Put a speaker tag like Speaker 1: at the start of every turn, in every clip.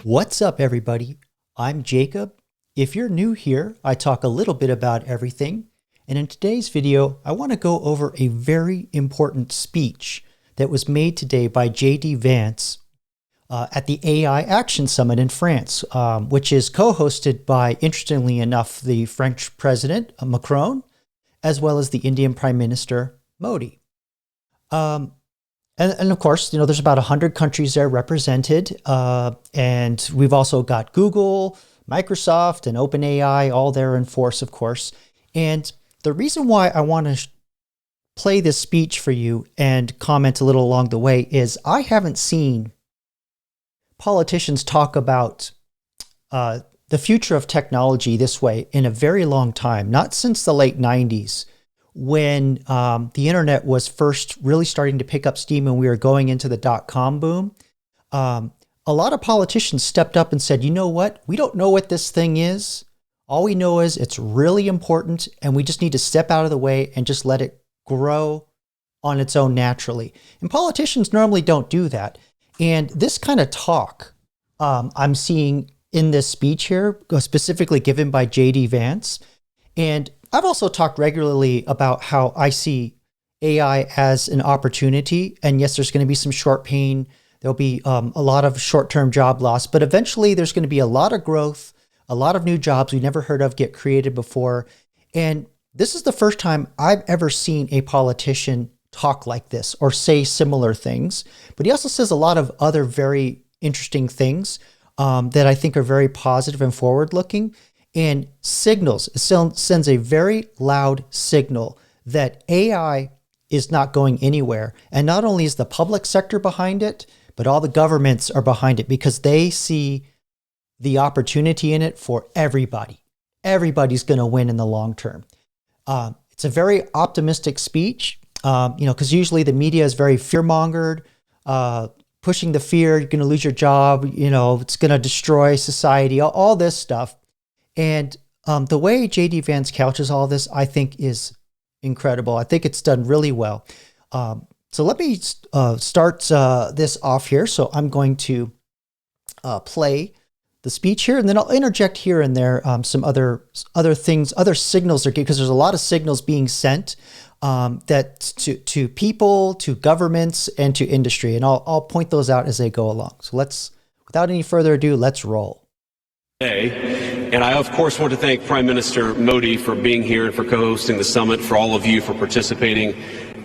Speaker 1: What's up, everybody? I'm Jacob. If you're new here, I talk a little bit about everything. And in today's video, I want to go over a very important speech that was made today by JD Vance at the AI Action Summit in France, which is co-hosted by, interestingly enough, the French President Macron, as well as the Indian Prime Minister Modi. And of course, there's about 100 countries there represented. And we've also got Google, Microsoft, and OpenAI all there in force, of course. And the reason why I want to play this speech for you and comment a little along the way is I haven't seen politicians talk about the future of technology this way in a very long time, not since the late 90s. When the internet was first really starting to pick up steam and we were going into the dot-com boom, a lot of politicians stepped up and said, you know what? We don't know what this thing is. All we know is it's really important and we just need to step out of the way and just let it grow on its own naturally. And politicians normally don't do that. And this kind of talk I'm seeing in this speech here, specifically given by JD Vance. And I've also talked regularly about how I see AI as an opportunity. And yes, there's going to be some short pain. There'll be a lot of short-term job loss, but eventually there's going to be a lot of growth, a lot of new jobs we never heard of get created before. And this is the first time I've ever seen a politician talk like this or say similar things. But he also says a lot of other very interesting things that I think are very positive and forward-looking. And signals, it sends a very loud signal that AI is not going anywhere. And not only is the public sector behind it, but all the governments are behind it because they see the opportunity in it for everybody. Everybody's going to win in the long term. It's a very optimistic speech, because usually the media is very fear-mongered, pushing the fear, you're going to lose your job, it's going to destroy society, all this stuff. And the way JD Vance couches all this, I think is incredible. I think it's done really well. So let me start this off here. So I'm going to play the speech here, and then I'll interject here and there some other things, other signals are because there's a lot of signals being sent that to people, to governments, and to industry, and I'll point those out as they go along. So without any further ado, let's roll.
Speaker 2: And I, of course, want to thank Prime Minister Modi for being here and for co-hosting the summit, for all of you for participating.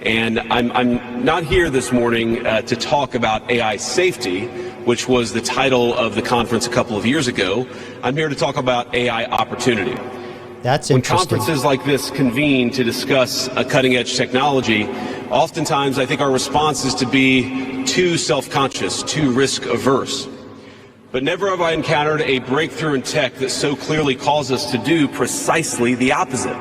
Speaker 2: And I'm not here this morning to talk about AI safety, which was the title of the conference a couple of years ago. I'm here to talk about AI opportunity.
Speaker 1: That's interesting.
Speaker 2: When conferences like this convene to discuss a cutting-edge technology, oftentimes I think our response is to be too self-conscious, too risk-averse. But never have I encountered a breakthrough in tech that so clearly calls us to do precisely the opposite.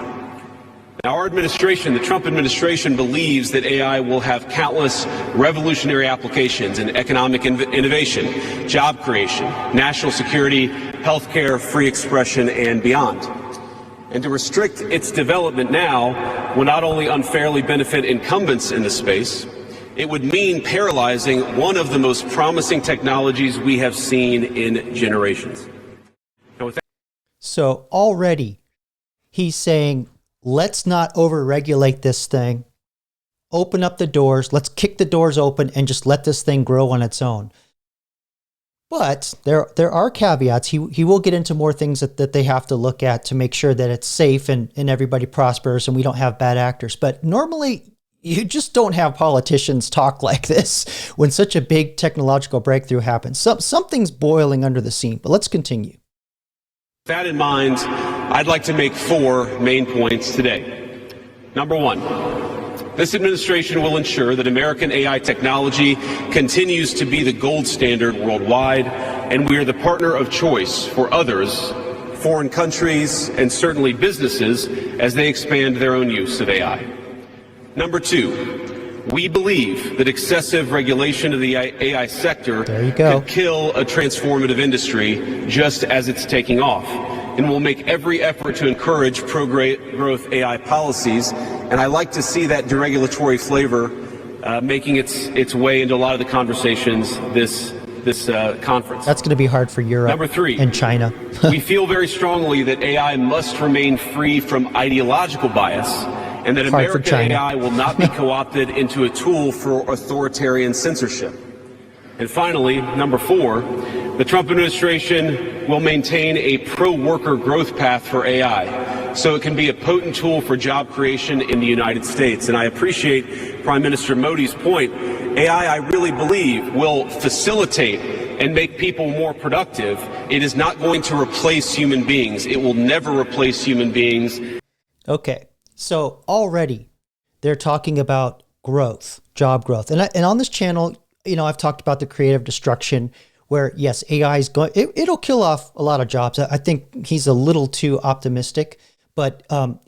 Speaker 2: Now, our administration, the Trump administration, believes that AI will have countless revolutionary applications in economic innovation, job creation, national security, healthcare, free expression, and beyond. And to restrict its development now will not only unfairly benefit incumbents in the space, it would mean paralyzing one of the most promising technologies we have seen in generations.
Speaker 1: So already he's saying, let's not overregulate this thing. Open up the doors. Let's kick the doors open and just let this thing grow on its own. But there are caveats. He will get into more things that they have to look at to make sure that it's safe and everybody prospers and we don't have bad actors. But normally, you just don't have politicians talk like this when such a big technological breakthrough happens. Something's boiling under the scene, but let's continue.
Speaker 2: With that in mind, I'd like to make 4 main points today. Number 1, this administration will ensure that American AI technology continues to be the gold standard worldwide, and we are the partner of choice for others, foreign countries, and certainly businesses as they expand their own use of AI. Number 2, we believe that excessive regulation of the AI sector could kill a transformative industry just as it's taking off, and will make every effort to encourage pro-growth AI policies. And I like to see that deregulatory flavor making its way into a lot of the conversations this conference.
Speaker 1: That's going to be hard for Europe
Speaker 2: Number three,
Speaker 1: and China.
Speaker 2: we feel very strongly that AI must remain free from ideological bias, and that American AI will not be co-opted into a tool for authoritarian censorship. And finally, number four, the Trump administration will maintain a pro-worker growth path for AI, so it can be a potent tool for job creation in the United States. And I appreciate Prime Minister Modi's point. AI, I really believe, will facilitate and make people more productive. It is not going to replace human beings. It will never replace human beings.
Speaker 1: Okay, so already they're talking about growth, job growth. And on this channel, you know, I've talked about the creative destruction where, yes, AI is going, it'll kill off a lot of jobs. I think he's a little too optimistic, but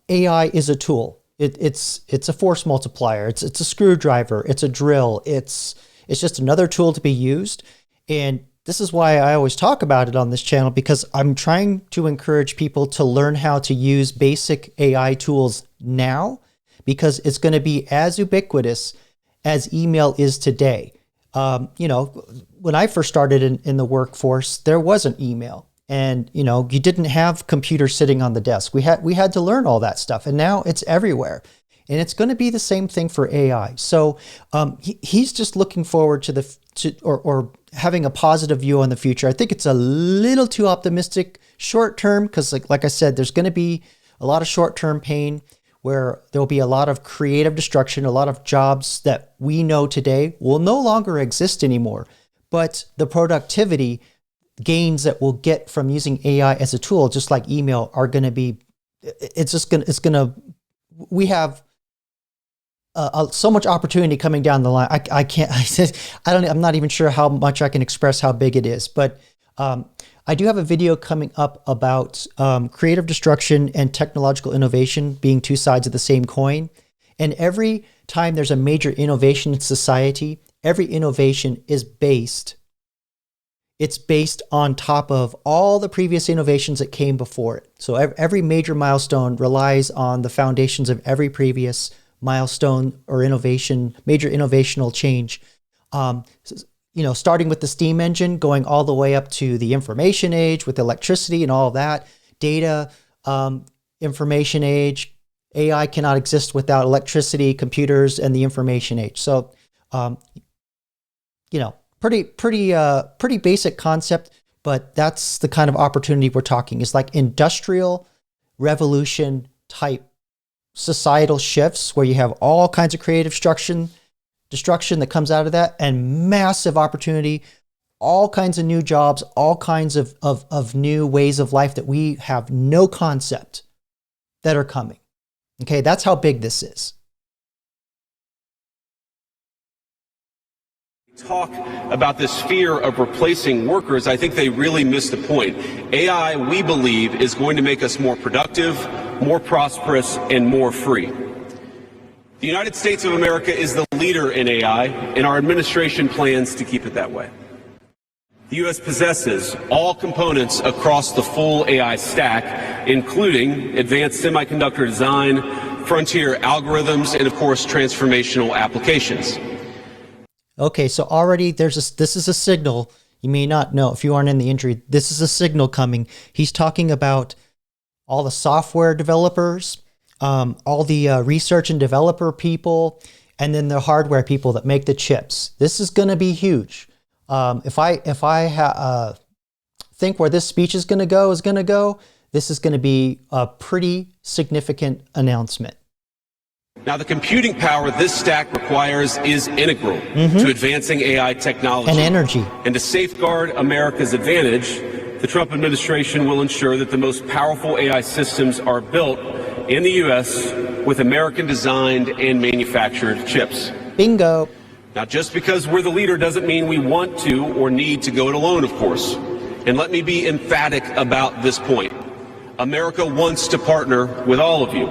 Speaker 1: AI is a tool. It's a force multiplier. It's a screwdriver. It's a drill. It's just another tool to be used. And this is why I always talk about it on this channel, because I'm trying to encourage people to learn how to use basic AI tools now, because it's going to be as ubiquitous as email is today. You know, when I first started in the workforce, there wasn't email, and you know, you didn't have computers sitting on the desk. We had to learn all that stuff, and now it's everywhere, and it's going to be the same thing for AI. So he's just looking forward to having a positive view on the future. I think it's a little too optimistic short term, because like I said, there's going to be a lot of short term pain, where there'll be a lot of creative destruction, a lot of jobs that we know today will no longer exist anymore. But the productivity gains that we'll get from using AI as a tool, just like email, are going to be, we have so much opportunity coming down the line. I'm not even sure how much I can express how big it is, but I do have a video coming up about creative destruction and technological innovation being two sides of the same coin. And every time there's a major innovation in society, every innovation is based on top of all the previous innovations that came before it. So every major milestone relies on the foundations of every previous milestone or innovation, major innovational change. You know, starting with the steam engine, going all the way up to the information age with electricity and all that, data, information age. AI cannot exist without electricity, computers, and the information age. So, you know, pretty basic concept, but that's the kind of opportunity we're talking. It's like industrial revolution type societal shifts where you have all kinds of creative destruction that comes out of that, and massive opportunity, all kinds of new jobs, all kinds of new ways of life that we have no concept that are coming. Okay, that's how big this is.
Speaker 2: Talk about this fear of replacing workers, I think they really miss the point. AI, we believe, is going to make us more productive, more prosperous, and more free. The United States of America is the leader in AI, and our administration plans to keep it that way. The U.S. possesses all components across the full AI stack, including advanced semiconductor design, frontier algorithms, and of course, transformational applications.
Speaker 1: Okay, so already this is a signal. You may not know if you aren't in the industry. This is a signal coming. He's talking about all the software developers, all the research and developer people, and then the hardware people that make the chips. This is going to be huge. If I think where this speech is going to go, this is going to be a pretty significant announcement.
Speaker 2: Now, the computing power this stack requires is integral to advancing AI technology
Speaker 1: and energy.
Speaker 2: And to safeguard America's advantage, the Trump administration will ensure that the most powerful AI systems are built in the U.S. with American-designed and manufactured chips.
Speaker 1: Bingo.
Speaker 2: Now, just because we're the leader doesn't mean we want to or need to go it alone, of course. And let me be emphatic about this point. America wants to partner with all of you.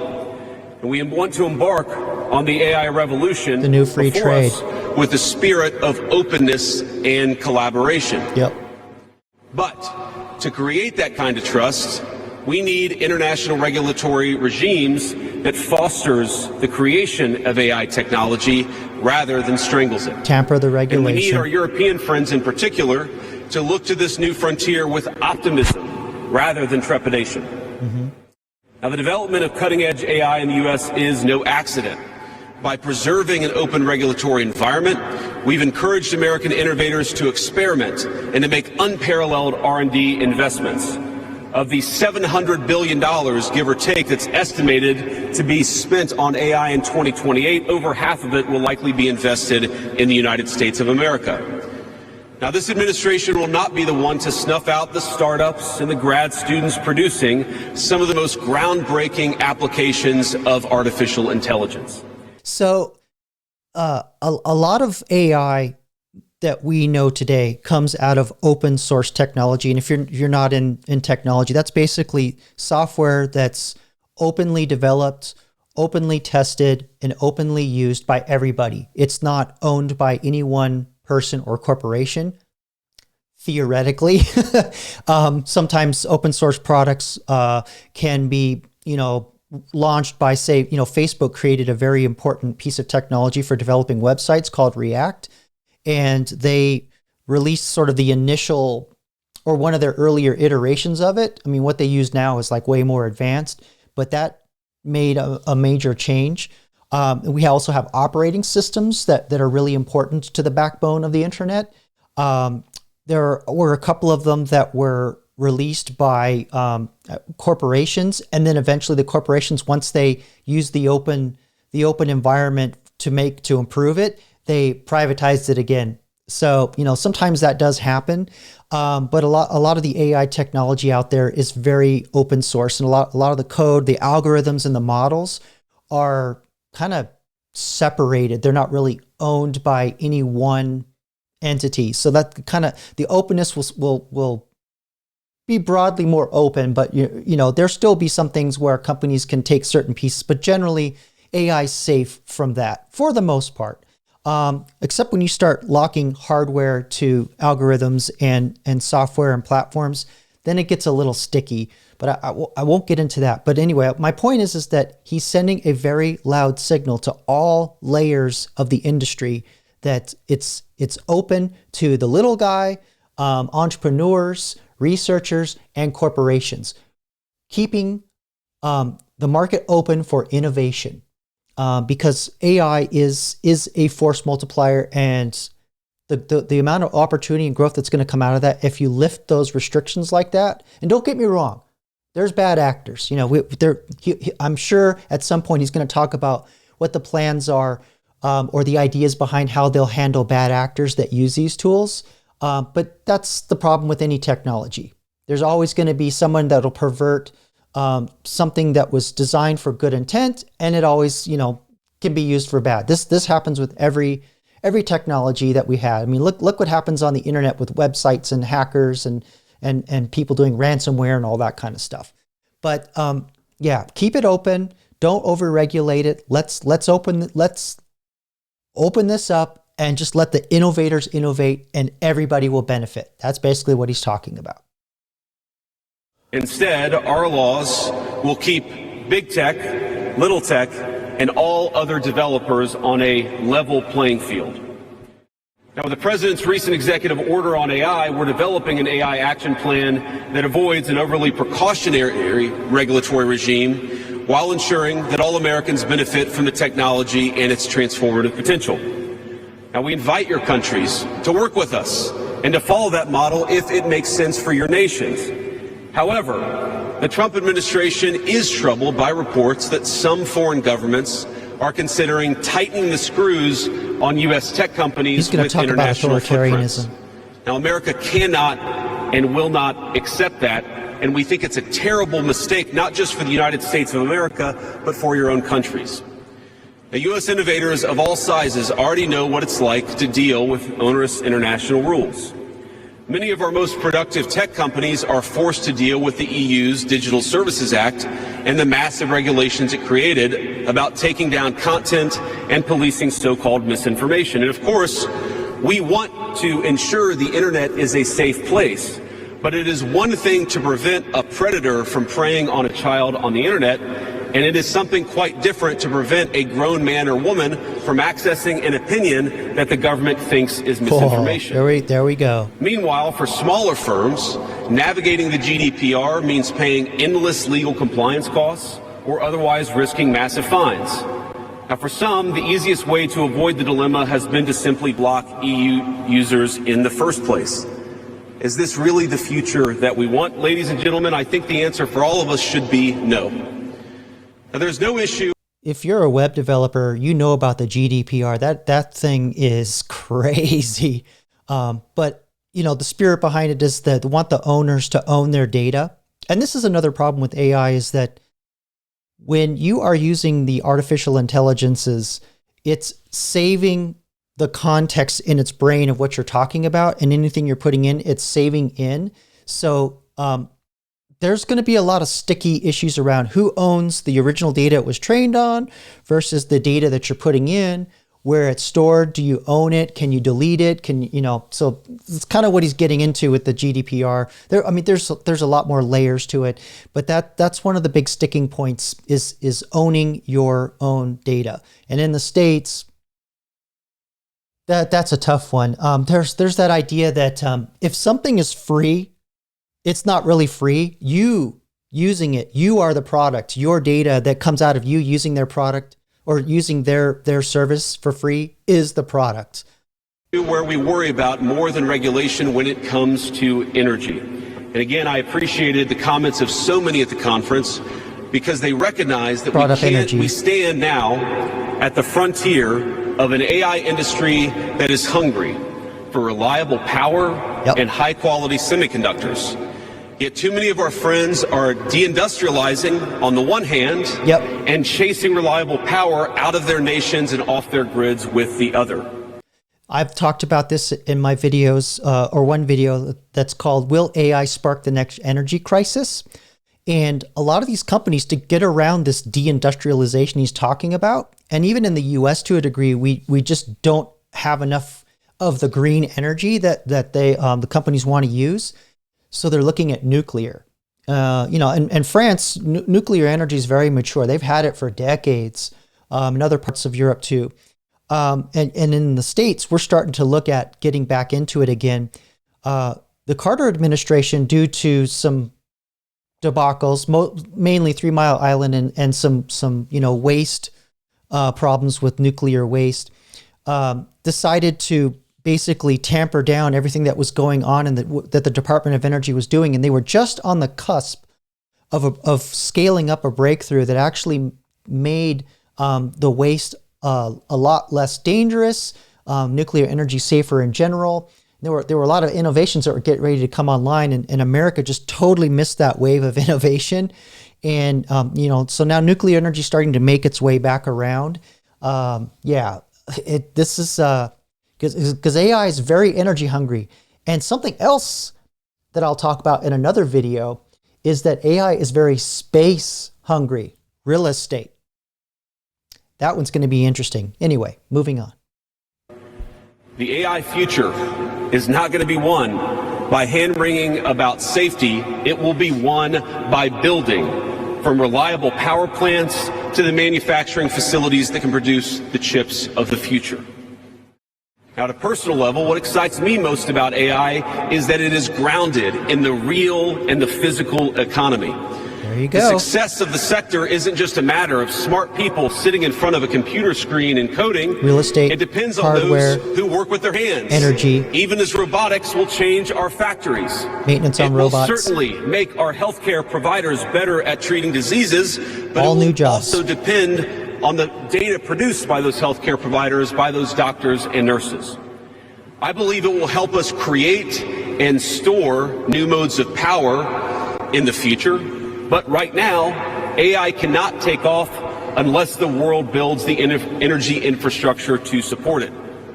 Speaker 2: And we want to embark on the AI revolution,
Speaker 1: the new free trade,
Speaker 2: with the spirit of openness and collaboration.
Speaker 1: Yep.
Speaker 2: But to create that kind of trust, we need international regulatory regimes that fosters the creation of AI technology rather than strangles it.
Speaker 1: Tamper the
Speaker 2: And we need
Speaker 1: regulation.
Speaker 2: our European friends in particular to look to this new frontier with optimism rather than trepidation. Now, the development of cutting-edge AI in the U.S. is no accident. By preserving an open regulatory environment, we've encouraged American innovators to experiment and to make unparalleled R&D investments. Of the $700 billion, give or take, that's estimated to be spent on AI in 2028, over half of it will likely be invested in the United States of America. Now, this administration will not be the one to snuff out the startups and the grad students producing some of the most groundbreaking applications of artificial intelligence.
Speaker 1: So a lot of AI that we know today comes out of open source technology. And if you're not in technology, that's basically software that's openly developed, openly tested, and openly used by everybody. It's not owned by any one person or corporation. Theoretically, sometimes open source products can be, launched by, say, Facebook created a very important piece of technology for developing websites called React. And they released sort of the initial, or one of their earlier iterations of it. I mean, what they use now is like way more advanced, but that made a major change. We also have operating systems that are really important to the backbone of the internet. There were a couple of them that were released by corporations, and then eventually the corporations, once they use the open environment to improve it, they privatized it again. So sometimes that does happen, but a lot of the AI technology out there is very open source, and a lot of the code, the algorithms, and the models are kind of separated. They're not really owned by any one entity. So that kind of the openness will be broadly more open, but there'll still be some things where companies can take certain pieces, but generally AI is safe from that for the most part. Except when you start locking hardware to algorithms and software and platforms, then it gets a little sticky, but I won't get into that. But anyway, my point is that he's sending a very loud signal to all layers of the industry that it's open to the little guy, entrepreneurs, researchers, and corporations, keeping the market open for innovation. Because AI is a force multiplier, and the amount of opportunity and growth that's going to come out of that, if you lift those restrictions like that. And don't get me wrong, there's bad actors. I'm sure at some point he's going to talk about what the plans are, or the ideas behind how they'll handle bad actors that use these tools. But that's the problem with any technology. There's always going to be someone that'll pervert something that was designed for good intent, and it always, can be used for bad. This happens with every technology that we had. I mean, look what happens on the internet with websites and hackers and people doing ransomware and all that kind of stuff. But yeah, keep it open. Don't overregulate it. Let's open this up and just let the innovators innovate, and everybody will benefit. That's basically what he's talking about.
Speaker 2: Instead, our laws will keep big tech, little tech, and all other developers on a level playing field. Now, with the President's recent executive order on AI, we're developing an AI action plan that avoids an overly precautionary regulatory regime while ensuring that all Americans benefit from the technology and its transformative potential. Now, we invite your countries to work with us and to follow that model if it makes sense for your nations. However, the Trump administration is troubled by reports that some foreign governments are considering tightening the screws on U.S. tech companies with international footprints. Now, America cannot and will not accept that, and we think it's a terrible mistake, not just for the United States of America, but for your own countries. Now, U.S. innovators of all sizes already know what it's like to deal with onerous international rules. Many of our most productive tech companies are forced to deal with the EU's Digital Services Act and the massive regulations it created about taking down content and policing so-called misinformation. And of course, we want to ensure the internet is a safe place, but it is one thing to prevent a predator from preying on a child on the internet, and it is something quite different to prevent a grown man or woman from accessing an opinion that the government thinks is misinformation.
Speaker 1: There we go.
Speaker 2: Meanwhile, for smaller firms, navigating the GDPR means paying endless legal compliance costs or otherwise risking massive fines. Now, for some, the easiest way to avoid the dilemma has been to simply block EU users in the first place. Is this really the future that we want? Ladies and gentlemen, I think the answer for all of us should be no. Now, there's no issue.
Speaker 1: If you're a web developer, you know about the GDPR. That thing is crazy. But, you know, the spirit behind it is that they want the owners to own their data. And this is another problem with AI, is that when you are using the artificial intelligences, it's saving the context in its brain of what you're talking about, and anything you're putting in, it's saving in. So there's going to be a lot of sticky issues around who owns the original data it was trained on versus the data that you're putting in, where it's stored. Do you own it? Can you delete it? Can you know? So it's kind of what he's getting into with the GDPR. I mean, there's a lot more layers to it, but that's one of the big sticking points is owning your own data. And in the States, that's a tough one. There's that idea that if something is free, it's not really free. You using it, you are the product. Your data that comes out of you using their product or using their service for free is the product.
Speaker 2: Where we worry about more than regulation when it comes to energy. And again, I appreciated the comments of so many at the conference, because they recognize that we stand now at the frontier of an AI industry that is hungry for reliable power and high quality semiconductors. Yet too many of our friends are deindustrializing on the one hand and chasing reliable power out of their nations and off their grids with the other.
Speaker 1: I've talked about this in my videos, or one video that's called "Will AI Spark the Next Energy Crisis?" And a lot of these companies, to get around this deindustrialization he's talking about, and even in the US to a degree, we just don't have enough of the green energy that the companies want to use. So they're looking at nuclear. You know, and France, nuclear energy is very mature. They've had it for decades, in other parts of Europe too. And in the States, we're starting to look at getting back into it again. The Carter administration, due to some debacles, mainly 3 Mile Island and some you know, waste problems with nuclear waste, decided to basically tamper down everything that was going on and that the Department of Energy was doing. And they were just on the cusp of scaling up a breakthrough that actually made the waste a lot less dangerous, nuclear energy safer in general. There were a lot of innovations that were getting ready to come online, and America just totally missed that wave of innovation. And you know, so now nuclear energy is starting to make its way back around. This is because AI is very energy hungry. And something else that I'll talk about in another video is that AI is very space hungry. Real estate. That one's going to be interesting. Anyway, moving on.
Speaker 2: The AI future is not going to be won by hand-wringing about safety. It will be won by building, from reliable power plants to the manufacturing facilities that can produce the chips of the future. Now, at a personal level, what excites me most about AI is that it is grounded in the real and the physical economy.
Speaker 1: There you go.
Speaker 2: The success of the sector isn't just a matter of smart people sitting in front of a computer screen and coding.
Speaker 1: Real estate,
Speaker 2: it depends
Speaker 1: hardware,
Speaker 2: on those who work with their hands.
Speaker 1: Energy.
Speaker 2: Even as robotics will change our factories.
Speaker 1: Maintenance on robots.
Speaker 2: It will certainly make our healthcare providers better at treating diseases, but
Speaker 1: all
Speaker 2: it will
Speaker 1: new jobs.
Speaker 2: Also depend on the data produced by those healthcare providers, by those doctors and nurses. I believe it will help us create and store new modes of power in the future. But right now, AI cannot take off unless the world builds the energy infrastructure to support it.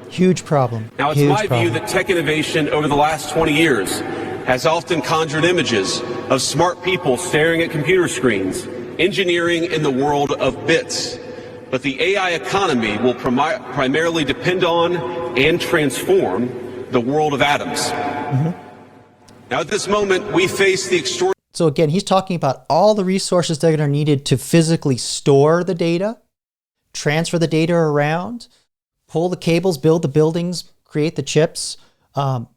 Speaker 1: Huge problem.
Speaker 2: Now, it's my view that tech innovation over the last 20 years has often conjured images of smart people staring at computer screens, engineering in the world of bits. But the AI economy will primarily depend on and transform the world of atoms. Now, at this moment, we face the extraordinary...
Speaker 1: So again, he's talking about all the resources that are needed to physically store the data, transfer the data around, pull the cables, build the buildings, create the chips. I'm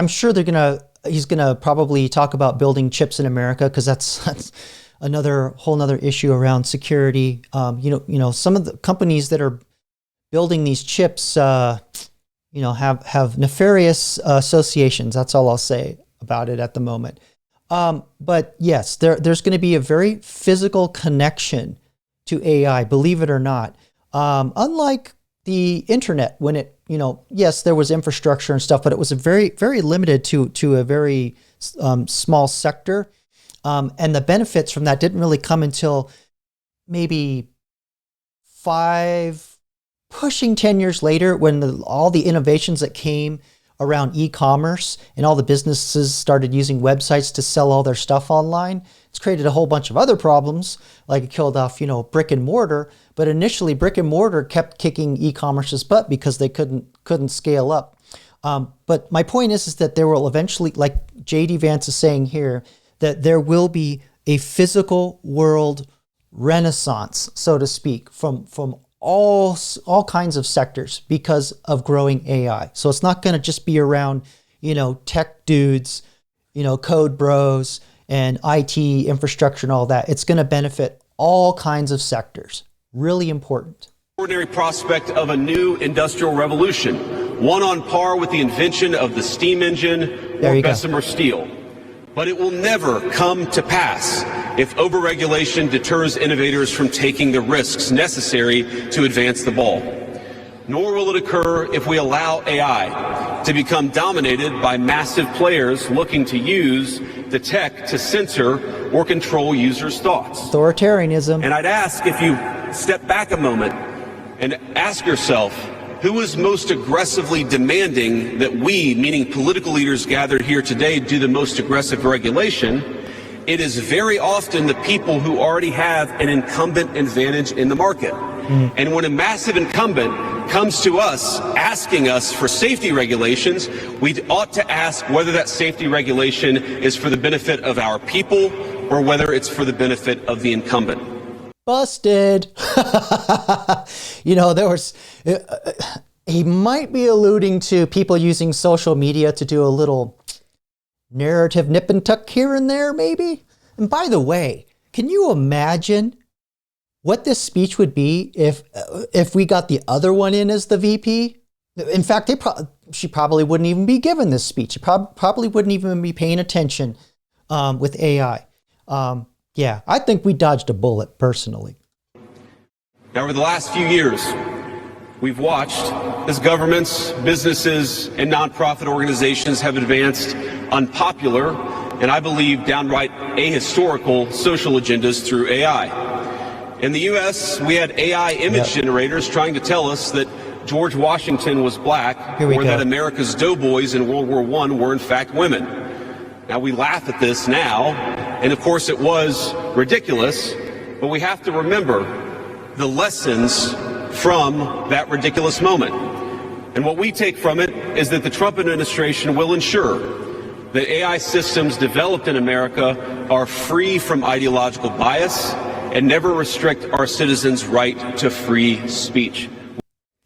Speaker 1: sure he's gonna probably talk about building chips in America, because that's another whole nother issue around security. Some of the companies that are building these chips, have nefarious associations. That's all I'll say about it at the moment. But yes, there's going to be a very physical connection to AI, believe it or not. Unlike the internet, when it, yes, there was infrastructure and stuff, but it was a very, very limited to a very small sector. And the benefits from that didn't really come until maybe 5, pushing 10 years later, when all the innovations that came around e-commerce and all the businesses started using websites to sell all their stuff online. It's created a whole bunch of other problems, like it killed off, brick and mortar. But initially, brick and mortar kept kicking e-commerce's butt because they couldn't scale up. But my point is that there will eventually, like JD Vance is saying here, that there will be a physical world renaissance, so to speak, from all kinds of sectors because of growing AI. So it's not going to just be around, tech dudes, code bros and IT infrastructure and all that. It's going to benefit all kinds of sectors. Really important.
Speaker 2: Ordinary prospect of a new industrial revolution, one on par with the invention of the steam engine or Bessemer steel. But it will never come to pass if overregulation deters innovators from taking the risks necessary to advance the ball. Nor will it occur if we allow AI to become dominated by massive players looking to use the tech to censor or control users' thoughts.
Speaker 1: Authoritarianism.
Speaker 2: And I'd ask if you step back a moment and ask yourself, who is most aggressively demanding that we, meaning political leaders gathered here today, do the most aggressive regulation? It is very often the people who already have an incumbent advantage in the market. And when a massive incumbent comes to us asking us for safety regulations, we ought to ask whether that safety regulation is for the benefit of our people or whether it's for the benefit of the incumbent.
Speaker 1: Busted. There was, he might be alluding to people using social media to do a little narrative nip and tuck here and there, maybe. And by the way, can you imagine what this speech would be if we got the other one in as the VP? In fact, she probably wouldn't even be given this speech. She probably wouldn't even be paying attention with AI. Yeah, I think we dodged a bullet, personally.
Speaker 2: Now, over the last few years, we've watched as governments, businesses, and nonprofit organizations have advanced unpopular and, I believe, downright ahistorical social agendas through AI. In the U.S., we had AI image generators trying to tell us that George Washington was black, or that America's doughboys in World War I were in fact women. Now, we laugh at this now, and of course it was ridiculous, but we have to remember the lessons from that ridiculous moment. And what we take from it is that the Trump administration will ensure that AI systems developed in America are free from ideological bias and never restrict our citizens' right to free speech.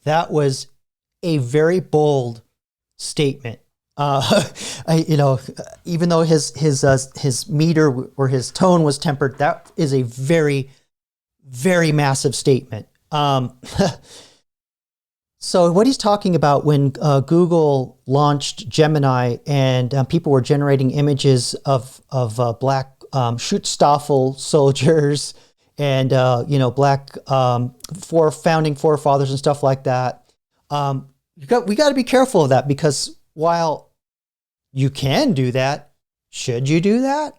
Speaker 1: That was a very bold statement. Even though his meter or his tone was tempered, that is a very, very massive statement. So what he's talking about when Google launched Gemini and people were generating images of black Schutzstaffel soldiers and black founding forefathers and stuff like that. We got to be careful of that, because while you can do that, should you do that?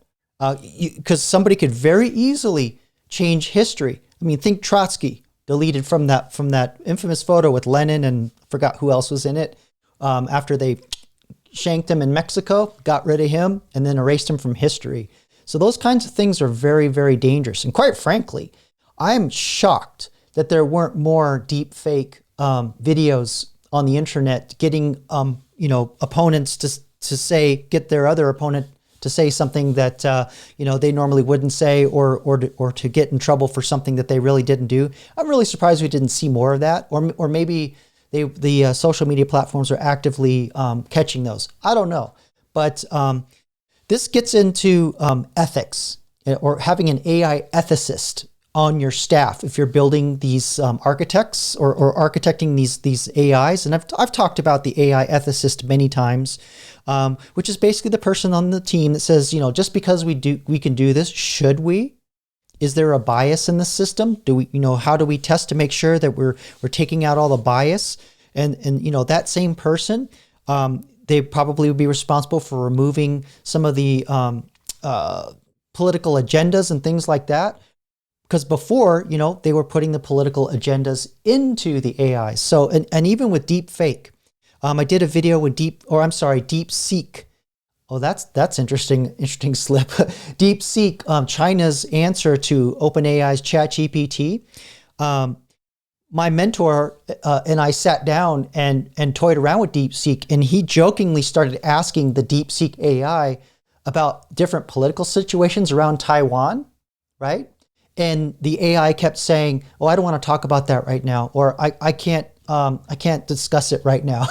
Speaker 1: Because somebody could very easily change history. I mean, think Trotsky, deleted from that infamous photo with Lenin and forgot who else was in it. After they shanked him in Mexico, got rid of him, and then erased him from history. So those kinds of things are very, very dangerous. And quite frankly, I'm shocked that there weren't more deep fake videos on the internet getting opponents to say, get their other opponent to say something that they normally wouldn't say, or to get in trouble for something that they really didn't do. I'm really surprised we didn't see more of that, or maybe the social media platforms are actively catching those. I don't know, but this gets into ethics, or having an AI ethicist on your staff if you're building these architects or architecting these AIs. And I've talked about the AI ethicist many times, which is basically the person on the team that says, just because we can do this, should we? Is there a bias in the system? Do we, how do we test to make sure that we're taking out all the bias? And that same person, they probably would be responsible for removing some of the political agendas and things like that. Because before, they were putting the political agendas into the AI. So, and even with deep fake, I did a video with DeepSeek. Oh, that's interesting slip. DeepSeek, China's answer to OpenAI's ChatGPT. My mentor and I sat down and toyed around with DeepSeek, and he jokingly started asking the DeepSeek AI about different political situations around Taiwan, right? And the AI kept saying, "Oh, I don't want to talk about that right now," or I can't discuss it right now."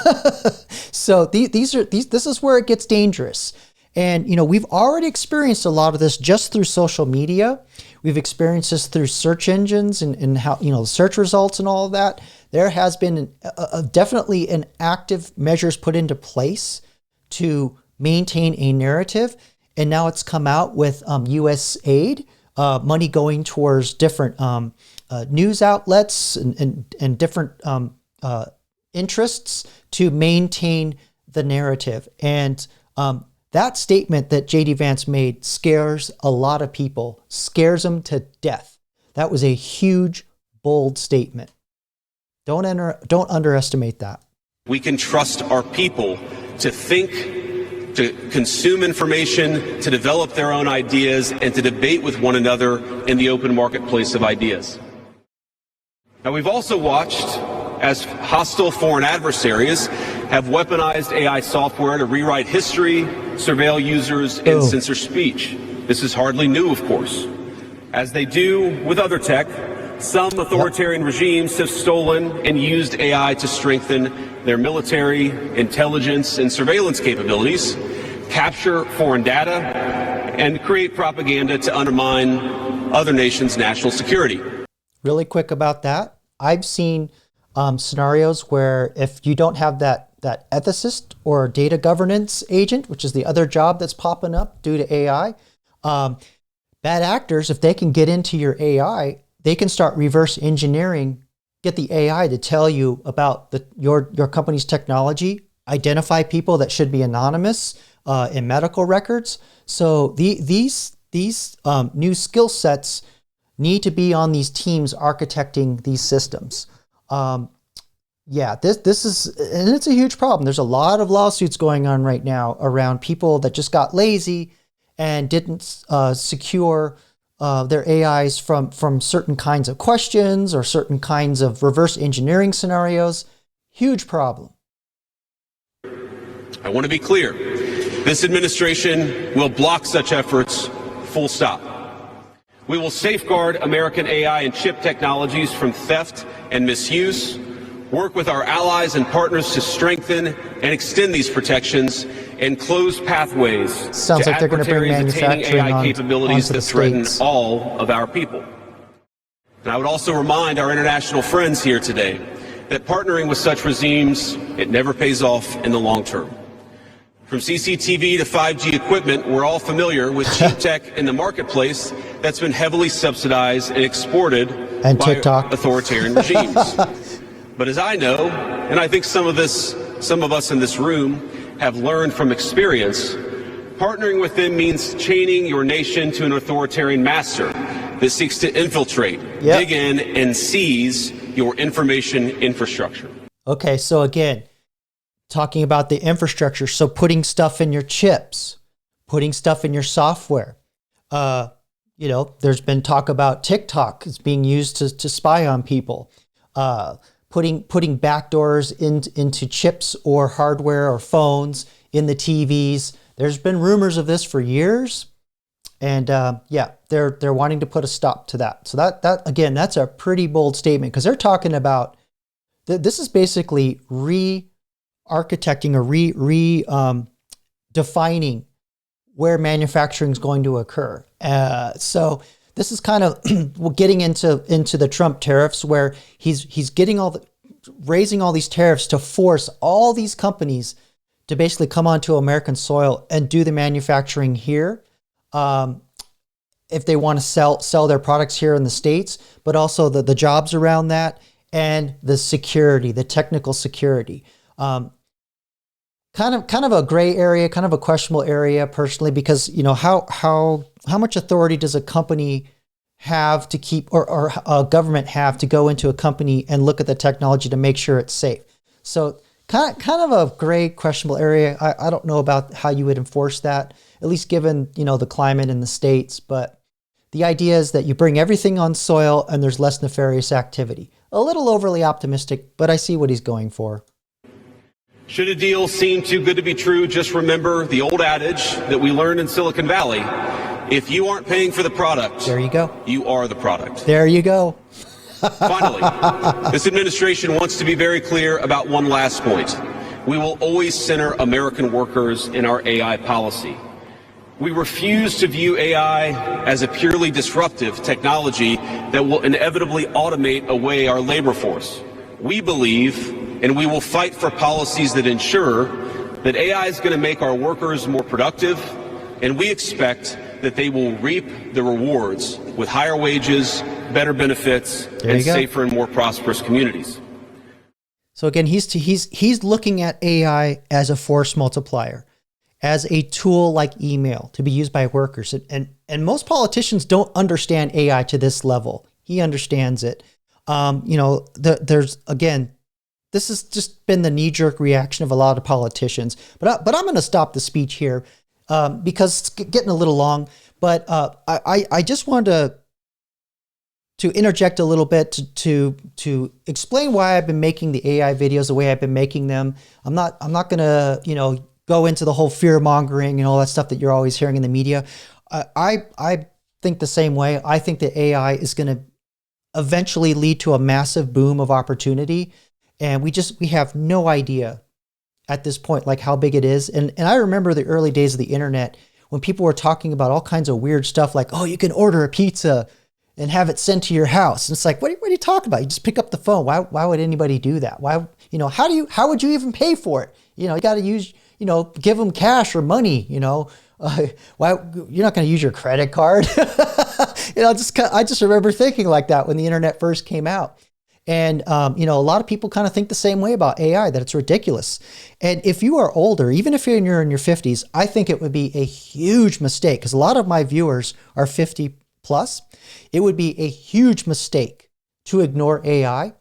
Speaker 1: So this is where it gets dangerous. And we've already experienced a lot of this just through social media. We've experienced this through search engines and how search results and all of that. There has been definitely an active measures put into place to maintain a narrative, and now it's come out with U.S. aid. Money going towards different news outlets and different interests to maintain the narrative. And that statement that JD Vance made scares a lot of people, scares them to death. That was a huge, bold statement. Don't underestimate that.
Speaker 2: We can trust our people to think, to consume information, to develop their own ideas, and to debate with one another in the open marketplace of ideas. Now, we've also watched as hostile foreign adversaries have weaponized AI software to rewrite history, surveil users, and censor speech. This is hardly new, of course. As they do with other tech, some authoritarian regimes have stolen and used AI to strengthen their military, intelligence, and surveillance capabilities, capture foreign data, and create propaganda to undermine other nations' national security.
Speaker 1: Really quick about that, I've seen scenarios where if you don't have that ethicist or data governance agent, which is the other job that's popping up due to AI, bad actors, if they can get into your AI, they can start reverse engineering, get the AI to tell you about your company's technology, identify people that should be anonymous in medical records. So these new skill sets need to be on these teams architecting these systems. This is, and it's a huge problem. There's a lot of lawsuits going on right now around people that just got lazy and didn't secure their AIs from certain kinds of questions or certain kinds of reverse engineering scenarios. Huge problem.
Speaker 2: I want to be clear. This administration will block such efforts, full stop. We will safeguard American AI and chip technologies from theft and misuse, work with our allies and partners to strengthen and extend these protections, and close pathways
Speaker 1: Sounds
Speaker 2: to
Speaker 1: like they're going to bring manufacturing
Speaker 2: AI capabilities that threaten
Speaker 1: States.
Speaker 2: all of our people. And I would also remind our international friends here today that partnering with such regimes, it never pays off in the long term. From CCTV to 5G equipment, we're all familiar with cheap tech in the marketplace that's been heavily subsidized and exported
Speaker 1: and
Speaker 2: by
Speaker 1: TikTok.
Speaker 2: authoritarian regimes. But as I know, and I think some of us in this room have learned from experience, partnering with them means chaining your nation to an authoritarian master that seeks to infiltrate, dig in, and seize your information infrastructure.
Speaker 1: Okay, so again, talking about the infrastructure, so putting stuff in your chips, putting stuff in your software. There's been talk about TikTok is being used to spy on people. Putting backdoors into chips or hardware or phones in the TVs There's been rumors of this for years. And yeah, they're wanting to put a stop to that. So that again, that's a pretty bold statement, because they're talking about this is basically re-architecting or defining where manufacturing is going to occur. So this is kind of getting into the Trump tariffs, where he's getting raising all these tariffs to force all these companies to basically come onto American soil and do the manufacturing here. If they want to sell their products here in the States, but also the jobs around that and the security, the technical security. Kind of a gray area, kind of a questionable area personally, because how much authority does a company have to keep, or a government have to go into a company and look at the technology to make sure it's safe? So kind of a gray, questionable area. I don't know about how you would enforce that, at least given, the climate in the States. But the idea is that you bring everything on soil and there's less nefarious activity. A little overly optimistic, but I see what he's going for.
Speaker 2: Should a deal seem too good to be true, just remember the old adage that we learned in Silicon Valley. If you aren't paying for the product,
Speaker 1: there you go.
Speaker 2: You are the product.
Speaker 1: There you go.
Speaker 2: Finally, this administration wants to be very clear about one last point. We will always center American workers in our AI policy. We refuse to view AI as a purely disruptive technology that will inevitably automate away our labor force. We believe, and we will fight for policies that ensure that AI is going to make our workers more productive, and we expect that they will reap the rewards with higher wages, better benefits, and safer and more prosperous communities.
Speaker 1: So again, he's looking at AI as a force multiplier, as a tool like email to be used by workers. And most politicians don't understand AI to this level. He understands it. There's, again, this has just been the knee-jerk reaction of a lot of politicians. But I'm going to stop the speech here because it's getting a little long. But I just wanted to interject a little bit to explain why I've been making the AI videos the way I've been making them. I'm not going to go into the whole fear mongering and all that stuff that you're always hearing in the media. I think the same way. I think that AI is going to eventually lead to a massive boom of opportunity. And we have no idea at this point, like how big it is. And I remember the early days of the internet when people were talking about all kinds of weird stuff like, oh, you can order a pizza and have it sent to your house. And it's like, what are you talking about? You just pick up the phone. Why would anybody do that? Why, how would you even pay for it? You got to use, give them cash or money, why you're not going to use your credit card? I just remember thinking like that when the internet first came out. And, a lot of people kind of think the same way about AI, that it's ridiculous. And if you are older, even if you're in your 50s, I think it would be a huge mistake, because a lot of my viewers are 50 plus. It would be a huge mistake to ignore AI.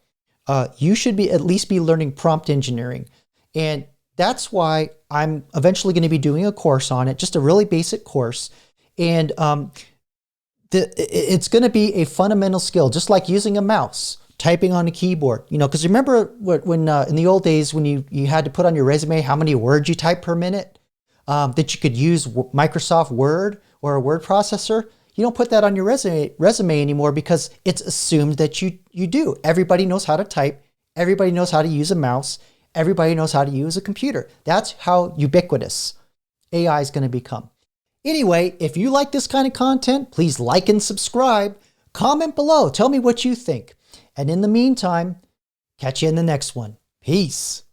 Speaker 1: You should at least be learning prompt engineering. And that's why I'm eventually going to be doing a course on it, just a really basic course. And it's going to be a fundamental skill, just like using a mouse, typing on a keyboard, because remember when in the old days when you had to put on your resume how many words you type per minute, that you could use Microsoft Word or a word processor. You don't put that on your resume anymore because it's assumed that you do. Everybody knows how to type. Everybody knows how to use a mouse. Everybody knows how to use a computer. That's how ubiquitous AI is going to become. Anyway, if you like this kind of content, please like and subscribe. Comment below. Tell me what you think. And in the meantime, catch you in the next one. Peace.